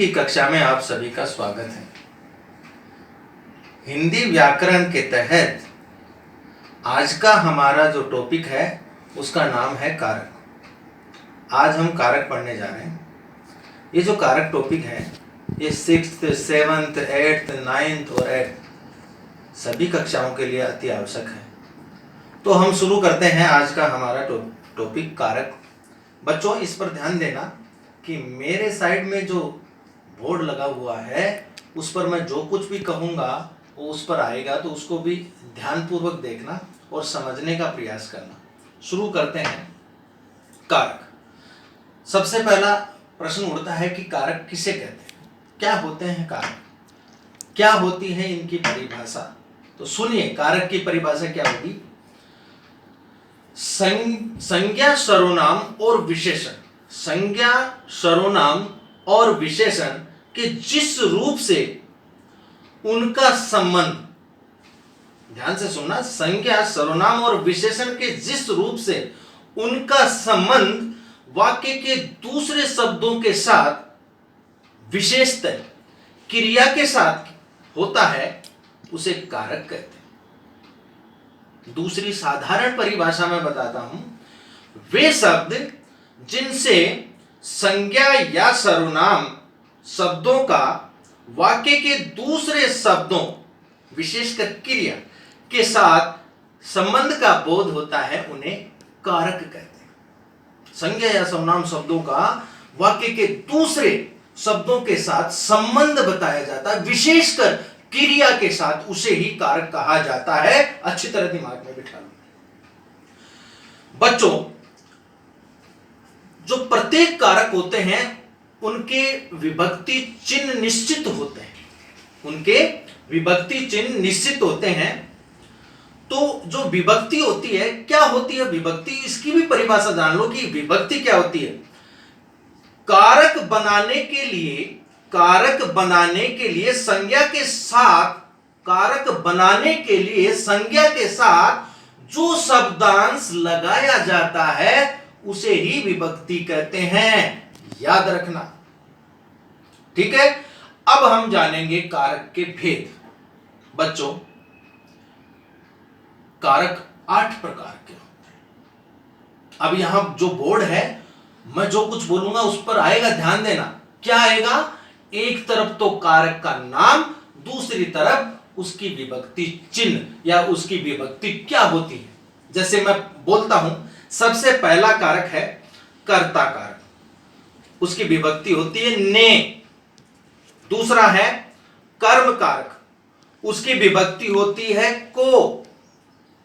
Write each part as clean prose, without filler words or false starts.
की कक्षा में आप सभी का स्वागत है। हिंदी व्याकरण के तहत आज का हमारा जो टॉपिक है उसका नाम है कारक। आज हम कारक पढ़ने जा रहे हैं। ये जो कारक टॉपिक है ये 6th, 7th, 8th, 9th और 8th सभी कक्षाओं के लिए अति आवश्यक है। तो हम शुरू करते हैं आज का हमारा टॉपिक कारक। बच्चों इस पर ध्यान देना कि मेरे साइड में जो बोर्ड लगा हुआ है उस पर मैं जो कुछ भी कहूँगा वो उस पर आएगा, तो उसको भी ध्यानपूर्वक देखना और समझने का प्रयास करना। शुरू करते हैं कारक। सबसे पहला प्रश्न उठता है कि कारक किसे कहते हैं, क्या होते हैं कारक, क्या होती है इनकी परिभाषा। तो सुनिए कारक की परिभाषा क्या होगी। संज्ञा, सर्वनाम और विशेषण, संज्ञा, सर्वनाम और विशेषण के जिस रूप से उनका संबंध, ध्यान से सुनना, संज्ञा, सर्वनाम और विशेषण के जिस रूप से उनका संबंध वाक्य के दूसरे शब्दों के साथ विशेषतः क्रिया के साथ होता है उसे कारक कहते हैं। दूसरी साधारण परिभाषा में बताता हूं, वे शब्द जिनसे संज्ञा या सर्वनाम शब्दों का वाक्य के दूसरे शब्दों विशेषकर क्रिया के साथ संबंध का बोध होता है उन्हें कारक कहते हैं। संज्ञा या सर्वनाम शब्दों का वाक्य के दूसरे शब्दों के साथ संबंध बताया जाता है, विशेषकर क्रिया के साथ, उसे ही कारक कहा जाता है। अच्छी तरह दिमाग में बिठा लो बच्चों। जो प्रत्येक कारक होते हैं उनके विभक्ति चिन्ह निश्चित होते हैं, उनके विभक्ति चिन्ह निश्चित होते हैं। तो जो विभक्ति होती है, क्या होती है विभक्ति, इसकी भी परिभाषा जान लो कि विभक्ति क्या होती है। कारक बनाने के लिए, कारक बनाने के लिए संज्ञा के साथ, कारक बनाने के लिए संज्ञा के साथ जो शब्दांश लगाया जाता है उसे ही विभक्ति कहते हैं, याद रखना। ठीक है, अब हम जानेंगे कारक के भेद। बच्चों कारक 8 प्रकार के होते हैं। अब यहां जो बोर्ड है, मैं जो कुछ बोलूंगा उस पर आएगा, ध्यान देना। क्या आएगा, एक तरफ तो कारक का नाम, दूसरी तरफ उसकी विभक्ति चिन्ह या उसकी विभक्ति क्या होती है। जैसे मैं बोलता हूं, सबसे पहला कारक है कर्ता कारक, उसकी विभक्ति होती है ने। दूसरा है कर्म कारक, उसकी विभक्ति होती है को।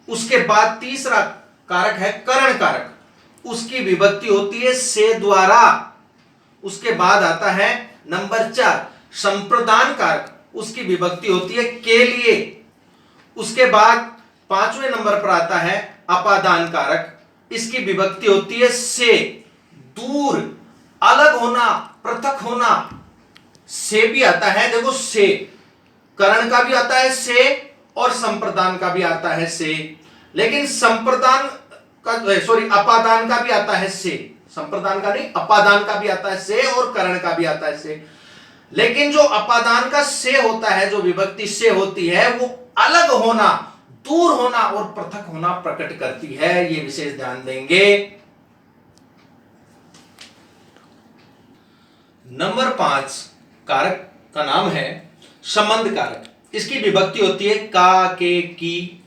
उसके बाद तीसरा कारक है करण कारक, उसकी विभक्ति होती है से द्वारा। उसके बाद आता है नंबर 4 संप्रदान कारक, उसकी विभक्ति होती है के लिए। उसके बाद 5वें नंबर पर आता है अपादान कारक, इसकी विभक्ति होती है से, दूर, अलग होना, पृथक होना। से भी आता है, देखो से, करण का भी आता है से और संप्रदान का भी आता है से। लेकिन संप्रदान का, सॉरी, अपादान का भी आता है से, संप्रदान का नहीं, अपादान का भी आता है से और करण का भी आता है से। लेकिन जो अपादान का से होता है, जो विभक्ति से होती है, वो अलग होना, दूर होना और पृथक होना प्रकट करती है। ये विशेष ध्यान देंगे। नंबर 5 कारक का नाम है संबंध कारक, इसकी विभक्ति होती है का, के, की,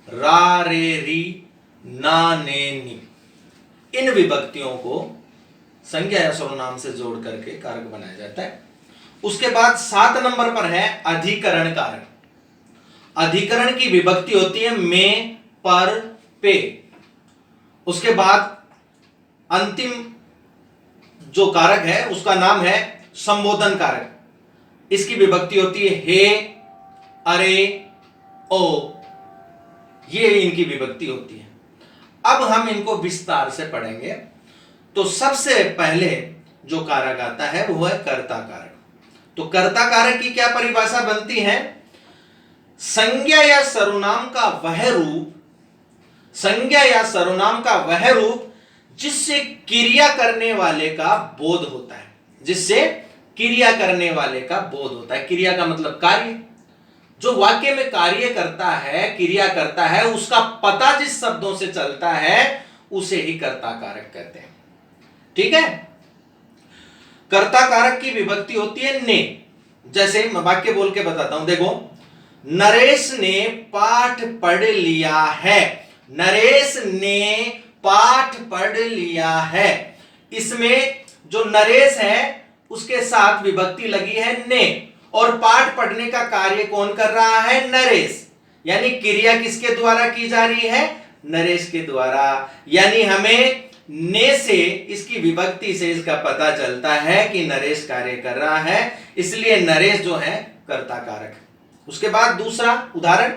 रा, रे, री, ना, ने, नी। इन विभक्तियों को संज्ञा या सर्वनाम से जोड़ करके कारक बनाया जाता है। उसके बाद 7 नंबर पर है अधिकरण कारक। अधिकरण की विभक्ति होती है में, पर, पे। उसके बाद अंतिम जो कारक है उसका नाम है संबोधन कारक, इसकी विभक्ति होती है हे, अरे, ओ। ये इनकी विभक्ति होती है। अब हम इनको विस्तार से पढ़ेंगे। तो सबसे पहले जो कारक आता है वो है कर्ता कारक। तो कर्ता कारक की क्या परिभाषा बनती है, संज्ञा या सर्वनाम का वह रूप, संज्ञा या सर्वनाम का वह रूप जिससे क्रिया करने वाले का बोध होता है, जिससे क्रिया करने वाले का बोध होता है। क्रिया का मतलब कार्य, जो वाक्य में कार्य करता है, क्रिया करता है, उसका पता जिस शब्दों से चलता है उसे ही कर्ता कारक कहते हैं। ठीक है। कर्ता कारक की विभक्ति होती है ने। जैसे मैं वाक्य बोल के बताता हूं, देखो, नरेश ने पाठ पढ़ लिया है। नरेश ने पाठ पढ़ लिया है। इसमें जो नरेश है उसके साथ विभक्ति लगी है ने, और पाठ पढ़ने का कार्य कौन कर रहा है? नरेश। यानी क्रिया किसके द्वारा की जा रही है? नरेश के द्वारा। यानी हमें ने से, इसकी विभक्ति से इसका पता चलता है कि नरेश कार्य कर रहा है, इसलिए नरेश जो है कर्ता कारक। उसके बाद दूसरा उदाहरण,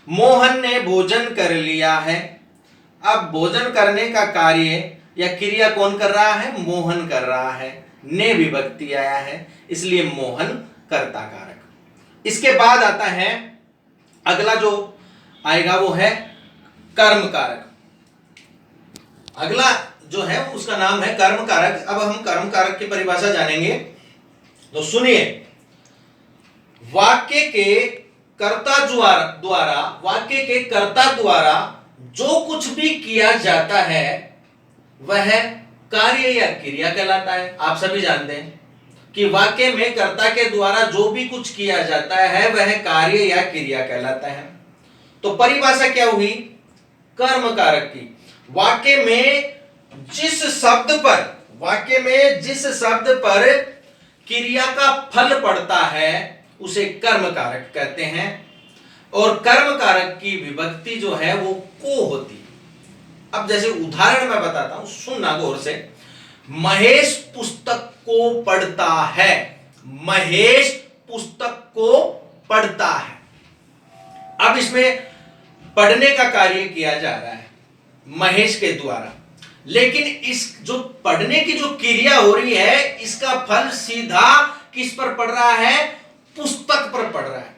मोहन ने भोजन कर लिया है। अब भोजन करने का कार्य या क्रिया कौन कर रहा है? मोहन कर रहा है। ने विभक्ति आया है, इसलिए मोहन कर्ता कारक। इसके बाद आता है अगला जो आएगा वो है कर्म कारक। अगला जो है उसका नाम है कर्म कारक। अब हम कर्म कारक की परिभाषा जानेंगे, तो सुनिए। वाक्य के कर्ता द्वारा, वाक्य के कर्ता द्वारा जो कुछ भी किया जाता है वह कार्य या क्रिया कहलाता है। आप सभी जानते हैं कि वाक्य में कर्ता के द्वारा जो भी कुछ किया जाता है वह कार्य या क्रिया कहलाता है। तो परिभाषा क्या हुई? कर्म कारक की। वाक्य में जिस शब्द पर क्रिया का फल पड़ता है उसे कर्म कारक कहते हैं, और कर्म कारक की विभक्ति जो है वो को होती है। अब जैसे उदाहरण मैं बताता हूं, सुनना गौर से। महेश पुस्तक को पढ़ता है। महेश पुस्तक को पढ़ता है। अब इसमें पढ़ने का कार्य किया जा रहा है महेश के द्वारा, लेकिन इस जो पढ़ने की जो क्रिया हो रही है इसका फल सीधा किस पर पड़ रहा है? पुस्तक पर पड़ रहा है।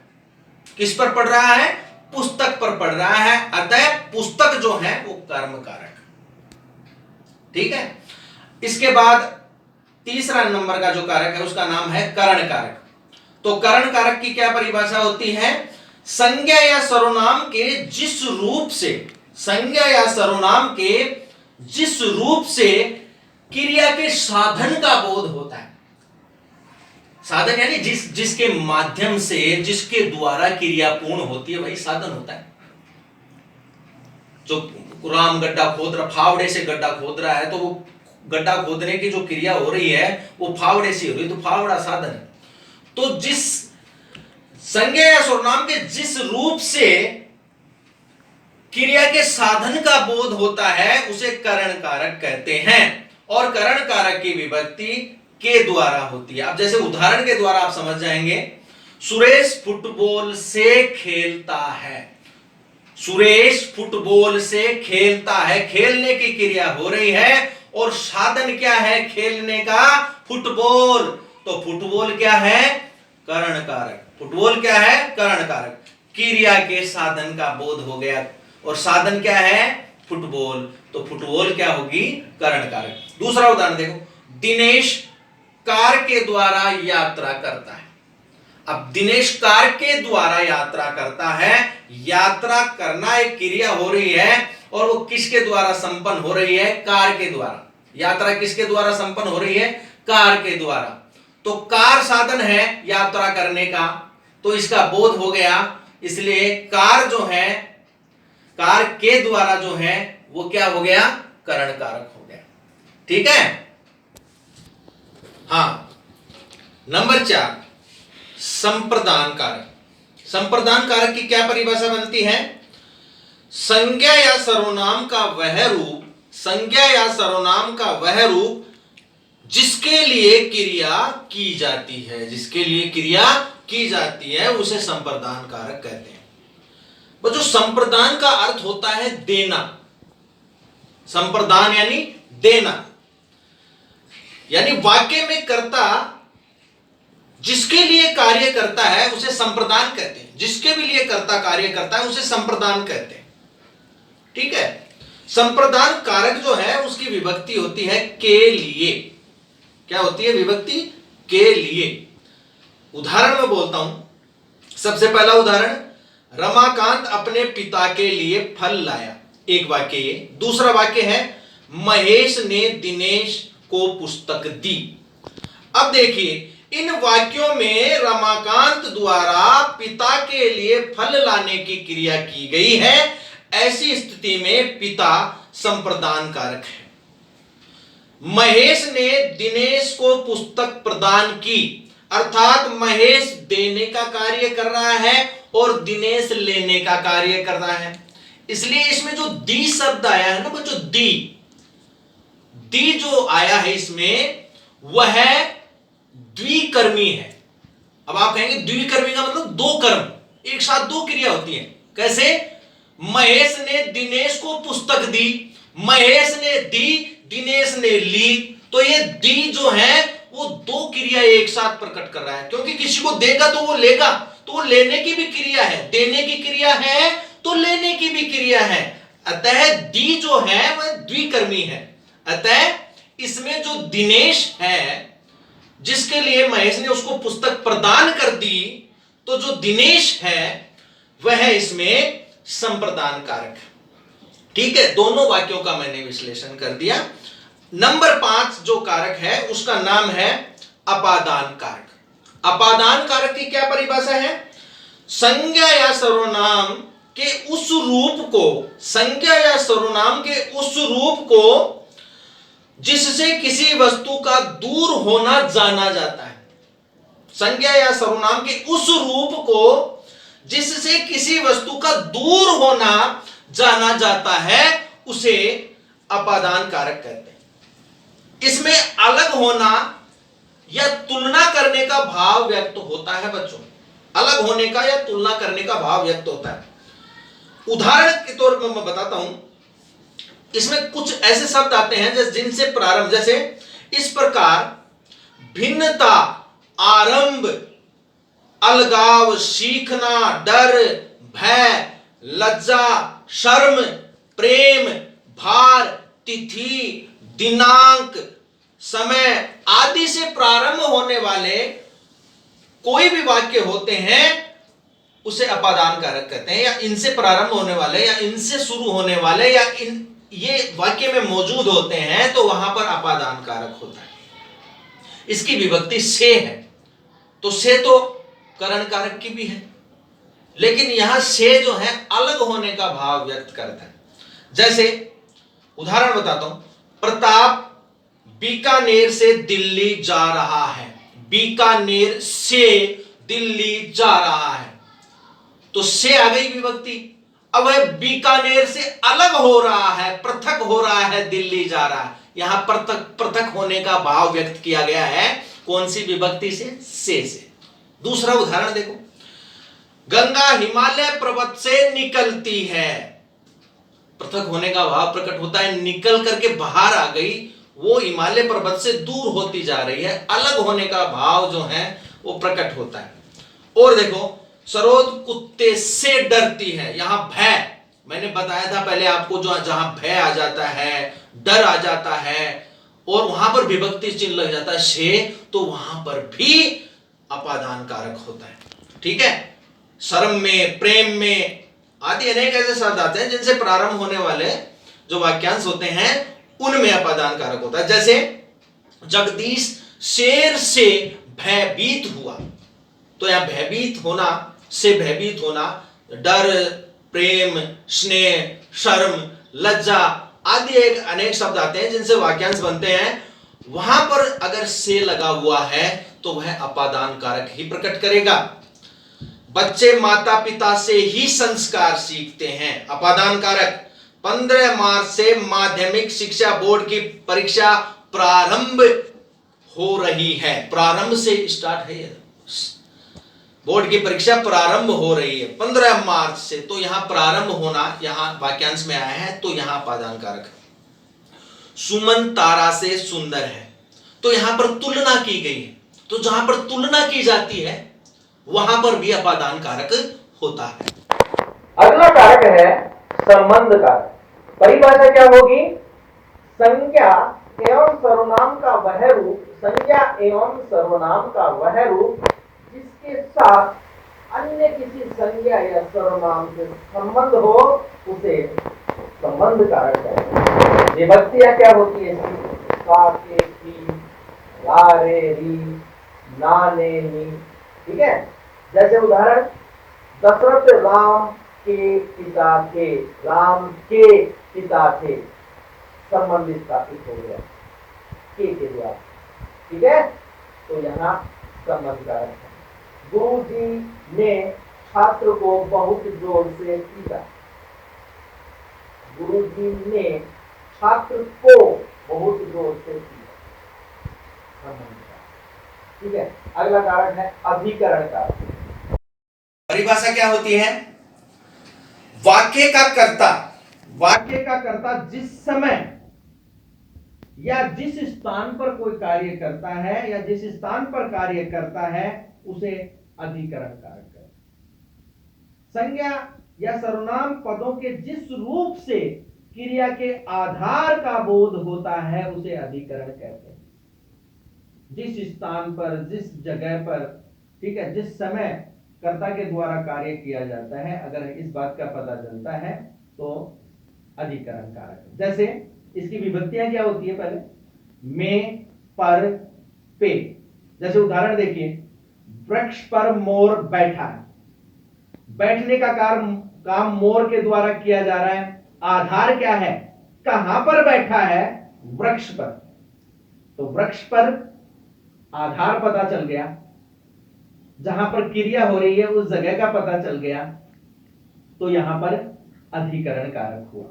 किस पर पड़ रहा है? पुस्तक पर पड़ रहा है। अतः पुस्तक जो है वो कर्म कारक। ठीक है। इसके बाद तीसरा नंबर का जो कारक है उसका नाम है करण कारक। तो करण कारक की क्या परिभाषा होती है? संज्ञा या सर्वनाम के जिस रूप से, संज्ञा या सर्वनाम के जिस रूप से क्रिया के साधन का बोध होता है। साधन यानी जिसके माध्यम से, जिसके द्वारा क्रिया पूर्ण होती है वही साधन होता है। जो राम गड्ढा खोद रहा, फावड़े से गड्ढा खोद रहा है, तो वो गड्ढा खोदने की जो क्रिया हो रही है वो फावड़े से हो रही है, तो फावड़ा साधन है। तो जिस संज्ञा या सर्वनाम के जिस रूप से क्रिया के साधन का बोध होता है उसे करण कारक कहते हैं, और करण कारक की विभक्ति के द्वारा होती है। अब जैसे उदाहरण के द्वारा आप समझ जाएंगे। सुरेश फुटबॉल से खेलता है। सुरेश फुटबॉल से खेलता है। खेलने की क्रिया हो रही है और साधन क्या है खेलने का? फुटबॉल। तो फुटबॉल क्या है? करण कारक। फुटबॉल क्या है? करण कारक। क्रिया के साधन का बोध हो गया, और साधन क्या है? फुटबॉल। तो फुटबॉल क्या होगी? करण कारक। दूसरा उदाहरण देखो। दिनेश कार के द्वारा यात्रा करता है। अब दिनेश कार के द्वारा यात्रा करता है। यात्रा करना एक क्रिया हो रही है, और वो किसके द्वारा संपन्न हो रही है? कार के द्वारा। यात्रा किसके द्वारा संपन्न हो रही है? कार के द्वारा। तो कार साधन है यात्रा करने का, तो इसका बोध हो गया, इसलिए कार जो है, कार के द्वारा जो है वो क्या हो गया? करण कारक हो गया। ठीक है। हाँ, नंबर 4 संप्रदान कारक। संप्रदान कारक की क्या परिभाषा बनती है? संज्ञा या सर्वनाम का वह रूप, संज्ञा या सर्वनाम का वह रूप जिसके लिए क्रिया की जाती है, जिसके लिए क्रिया की जाती है उसे संप्रदान कारक कहते हैं। वो जो संप्रदान का अर्थ होता है देना। संप्रदान यानी देना, यानी वाक्य में कर्ता जिसके लिए कार्य करता है उसे संप्रदान कहते हैं। जिसके भी लिए कर्ता कार्य करता है उसे संप्रदान कहते हैं। ठीक है। संप्रदान कारक जो है उसकी विभक्ति होती है के लिए। क्या होती है? विभक्ति के लिए। उदाहरण में बोलता हूं। सबसे पहला उदाहरण, रमाकांत अपने पिता के लिए फल लाया, एक वाक्य ये। दूसरा वाक्य है, महेश ने दिनेश को पुस्तक दी। अब देखिए, इन वाक्यों में रमाकांत द्वारा पिता के लिए फल लाने की क्रिया की गई है। ऐसी स्थिति में पिता संप्रदान कारक है। महेश ने दिनेश को पुस्तक प्रदान की, अर्थात महेश देने का कार्य कर रहा है और दिनेश लेने का कार्य कर रहा है। इसलिए इसमें जो दी शब्द आया है ना बच्चों, दी जो आया है इसमें वह द्विकर्मी है। अब आप कहेंगे द्विकर्मी का मतलब दो कर्म, एक साथ दो क्रिया होती है। कैसे? महेश ने दिनेश को पुस्तक दी, महेश ने दी, दिनेश ने ली। तो ये दी जो है वो दो क्रिया एक साथ प्रकट कर रहा है, क्योंकि किसी को देगा तो वो लेगा, तो वो लेने की भी क्रिया है, देने की क्रिया है तो लेने की भी क्रिया है। अतः दी जो है वह द्विकर्मी है। अतः इसमें जो दिनेश है, जिसके लिए महेश ने उसको पुस्तक प्रदान कर दी, तो जो दिनेश है वह इसमें संप्रदान कारक है। ठीक है, दोनों वाक्यों का मैंने विश्लेषण कर दिया। नंबर 5 जो कारक है उसका नाम है अपादान कारक। अपादान कारक की क्या परिभाषा है? संज्ञा या सर्वनाम के उस रूप को, संज्ञा या सर्वनाम के उस रूप को जिससे किसी वस्तु का दूर होना जाना जाता है। संज्ञा या सर्वनाम के उस रूप को जिससे किसी वस्तु का दूर होना जाना जाता है उसे अपादान कारक कहते हैं। इसमें अलग होना या तुलना करने का भाव व्यक्त होता है बच्चों, अलग होने का या तुलना करने का भाव व्यक्त होता है। उदाहरण के तौर पर मैं बताता हूं, इसमें कुछ ऐसे शब्द आते हैं जिनसे प्रारंभ, जैसे इस प्रकार भिन्नता, आरंभ, अलगाव, सीखना, डर, भय, लज्जा, शर्म, प्रेम, भार, तिथि, दिनांक, समय आदि से प्रारंभ होने वाले कोई भी वाक्य होते हैं उसे अपादान कारक कहते हैं। या इनसे प्रारंभ होने वाले या इनसे शुरू होने वाले या ये वाक्य में मौजूद होते हैं तो वहां पर अपादान कारक होता है। इसकी विभक्ति से है, तो से तो करण कारक की भी है, लेकिन यहां से जो है अलग होने का भाव व्यक्त करता है। जैसे उदाहरण बताता हूं, प्रताप बीकानेर से दिल्ली जा रहा है। बीकानेर से दिल्ली जा रहा है, तो से आ गई विभक्ति। अब वह बीकानेर से अलग हो रहा है, पृथक हो रहा है, दिल्ली जा रहा है। यहां पृथक होने का भाव व्यक्त किया गया है, कौन सी विभक्ति से? से। दूसरा उदाहरण देखो, गंगा हिमालय पर्वत से निकलती है। पृथक होने का भाव प्रकट होता है, निकल करके बाहर आ गई, वो हिमालय पर्वत से दूर होती जा रही है, अलग होने का भाव जो है वो प्रकट होता है। और देखो, सरोद कुत्ते से डरती है। यहां भय, मैंने बताया था पहले आपको, जो जहां भय आ जाता है, डर आ जाता है और वहां पर विभक्ति चिन्ह लग जाता है से, तो वहां पर भी अपादान कारक होता है। ठीक है, शर्म में, प्रेम में आदि अनेक ऐसे शब्द आते हैं जिनसे प्रारंभ होने वाले जो वाक्यांश होते हैं उनमें अपादान कारक होता है। जैसे जगदीश शेर से भयभीत हुआ, तो यहां भयभीत होना, से भयभीत होना, डर, प्रेम, स्नेह, शर्म, लज्जा आदि एक अनेक शब्द आते हैं जिनसे वाक्यांश बनते हैं। वहां पर अगर से लगा हुआ है तो वह अपादान कारक ही प्रकट करेगा। बच्चे माता पिता से ही संस्कार सीखते हैं, अपादान कारक। 15 मार्च से माध्यमिक शिक्षा बोर्ड की परीक्षा प्रारंभ हो रही है। प्रारंभ से स्टार्ट है, बोर्ड की परीक्षा प्रारंभ हो रही है 15 मार्च से, तो यहां प्रारंभ होना यहां वाक्यांश में आया है, तो यहां अपादान कारक है। सुमन तारा से सुंदर है, तो यहां पर तुलना की गई है, तो जहां पर तुलना की जाती है वहां पर भी अपादान कारक होता है। अगला कारक है संबंध कारक। परिभाषा क्या होगी? संज्ञा एवं सर्वनाम का वह रूप, संज्ञा एवं सर्वनाम का वह रूप जिसके साथ अन्य किसी संज्ञा या सर्वनाम से संबंध हो उसे संबंध कारक कहते हैं। विभक्तियां क्या होती है? का, के, की, ला, रे, री, ना, ने, नी। ठीक है, जैसे उदाहरण, दशरथ राम के पिता थे, राम के पिता थे, संबंध स्थापित हो गया के द्वारा। ठीक है, तो यहाँ संबंध कारक है। गुरु जी ने छात्र को बहुत जोर से पीटा। गुरु जी ने छात्र को बहुत जोर से पीटा। ठीक है, अगला कारक है अधिकरण कारक। परिभाषा क्या होती है? वाक्य का कर्ता, वाक्य का कर्ता जिस समय या जिस स्थान पर कोई कार्य करता है या जिस स्थान पर कार्य करता है उसे अधिकरण कारक कहते हैं। संज्ञा या सर्वनाम पदों के जिस रूप से क्रिया के आधार का बोध होता है उसे अधिकरण कहते हैं। जिस स्थान पर, जिस जगह पर, ठीक है, जिस समय कर्ता के द्वारा कार्य किया जाता है, अगर इस बात का पता चलता है तो अधिकरण कारक। जैसे इसकी विभक्तियां क्या होती है? पहले में, पर, पे। जैसे उदाहरण देखिए, वृक्ष पर मोर बैठा है। बैठने का काम मोर के द्वारा किया जा रहा है। आधार क्या है? कहां पर बैठा है? वृक्ष पर। तो वृक्ष पर आधार पता चल गया, जहां पर क्रिया हो रही है उस जगह का पता चल गया, तो यहां पर अधिकरण कारक हुआ।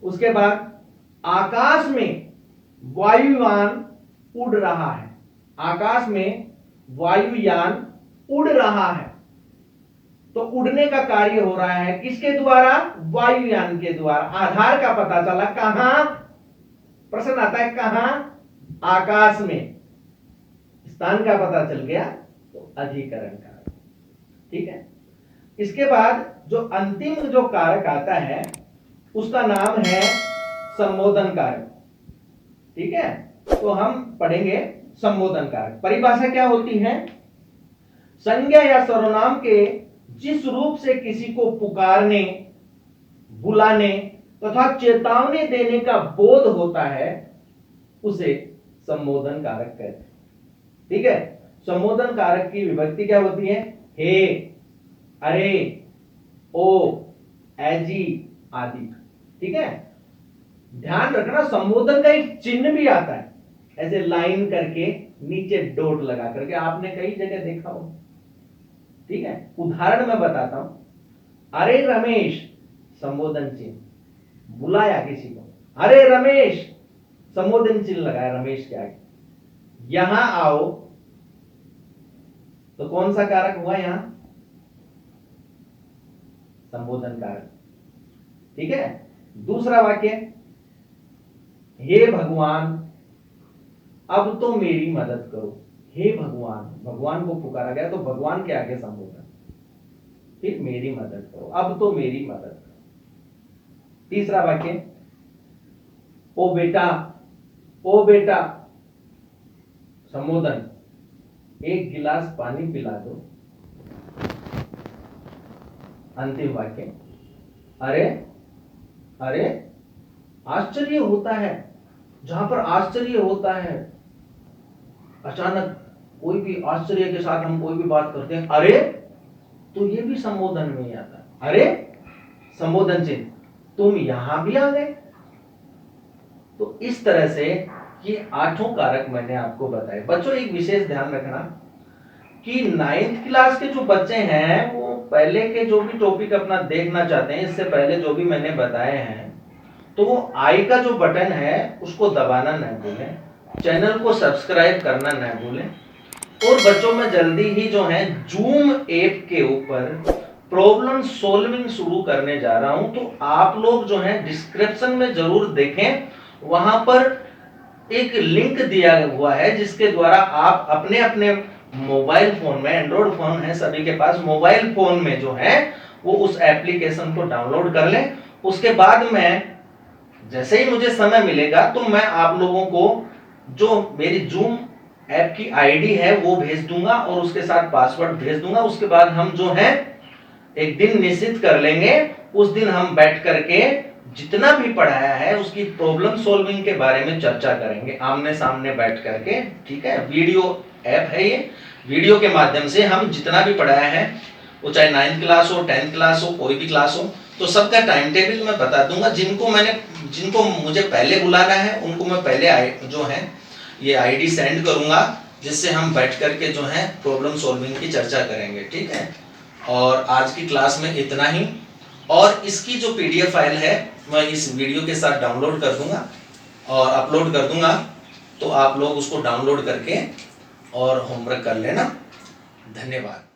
उसके बाद आकाश में वायुयान उड़ रहा है। आकाश में वायुयान उड़ रहा है, तो उड़ने का कार्य हो रहा है किसके द्वारा? वायुयान के द्वारा। आधार का पता चला, कहां? प्रश्न आता है कहां? आकाश में। स्थान का पता चल गया तो अधिकरण कारक। ठीक है, इसके बाद जो अंतिम जो कारक आता है उसका नाम है संबोधन कारक। ठीक है, तो हम पढ़ेंगे संबोधन कारक। परिभाषा क्या होती है? संज्ञा या सर्वनाम के जिस रूप से किसी को पुकारने, बुलाने तथा चेतावनी देने का बोध होता है उसे संबोधन कारक कहते हैं। ठीक है, संबोधन कारक की विभक्ति क्या होती है? हे, अरे, ओ, ऐजी आदि। ठीक है, ध्यान रखना संबोधन का एक चिन्ह भी आता है, ऐसे लाइन करके नीचे डॉट लगा करके, आपने कई जगह देखा हो। ठीक है, उदाहरण मैं बताता हूं। अरे रमेश, संबोधन चिन्ह, बुलाया किसी को, अरे रमेश, संबोधन चिन्ह लगाया रमेश के आगे। यहां आओ, तो कौन सा कारक हुआ यहां? संबोधन कारक। ठीक है, दूसरा वाक्य, हे भगवान अब तो मेरी मदद करो। हे भगवान, भगवान को पुकारा गया तो भगवान के आगे संबोधन, फिर मेरी मदद करो, अब तो मेरी मदद करो। तीसरा वाक्य, ओ बेटा, ओ बेटा, संबोधन, एक गिलास पानी पिला दो। अंतिम वाक्य, अरे अरे, आश्चर्य होता है, जहां पर आश्चर्य होता है, अचानक कोई भी आश्चर्य के साथ हम कोई भी बात करते हैं, अरे, तो ये भी संबोधन में ही आता है। अरे, संबोधन चिन्ह, तुम यहां भी आ गए। तो इस तरह से ये 8 कारक मैंने आपको बताए। बच्चों एक विशेष ध्यान रखना कि 9th क्लास के जो बच्चे हैं वो पहले के जो भी टॉपिक अपना देखना चाहते हैं, इससे पहले जो भी मैंने बताए हैं, तो वो आई का जो बटन है उसको दबाना न भूलें, चैनल को सब्सक्राइब करना न भूलें। और बच्चों में जल्दी ही जो है जूम ऐप के ऊपर प्रॉब्लम सॉल्विंग शुरू करने जा रहा हूं, तो आप लोग जो है डिस्क्रिप्शन में जरूर देखें, वहां पर एक लिंक दिया हुआ है जिसके द्वारा आप अपने अपने मोबाइल फोन में, एंड्रॉइड फोन है सभी के पास, मोबाइल फोन में जो है वो उस एप्लीकेशन को डाउनलोड कर लें। उसके बाद में जैसे ही मुझे समय मिलेगा तो मैं आप लोगों को जो मेरी जूम ऐप की आईडी है वो भेज दूंगा और उसके साथ पासवर्ड भेज दूंगा। उसके बाद हम जो है एक दिन निश्चित कर लेंगे, उस दिन हम बैठ करके जितना भी पढ़ाया है उसकी प्रॉब्लम सॉल्विंग के बारे में चर्चा करेंगे आमने सामने बैठ करके। ठीक है, वीडियो ऐप है ये, वीडियो के माध्यम से हम जितना भी पढ़ाया है, वो चाहे 9th क्लास हो 10th क्लास हो कोई भी क्लास हो, तो सबका टाइम टेबल मैं बता दूंगा। जिनको मुझे पहले बुलाना है उनको मैं पहले जो है ये आईडी सेंड करूंगा, जिससे हम बैठ करके जो है प्रॉब्लम सॉल्विंग की चर्चा करेंगे। ठीक है, और आज की क्लास में इतना ही। और इसकी जो पीडीएफ फाइल है मैं इस वीडियो के साथ डाउनलोड कर दूंगा और अपलोड कर दूंगा, तो आप लोग उसको डाउनलोड करके और होमवर्क कर लेना। धन्यवाद।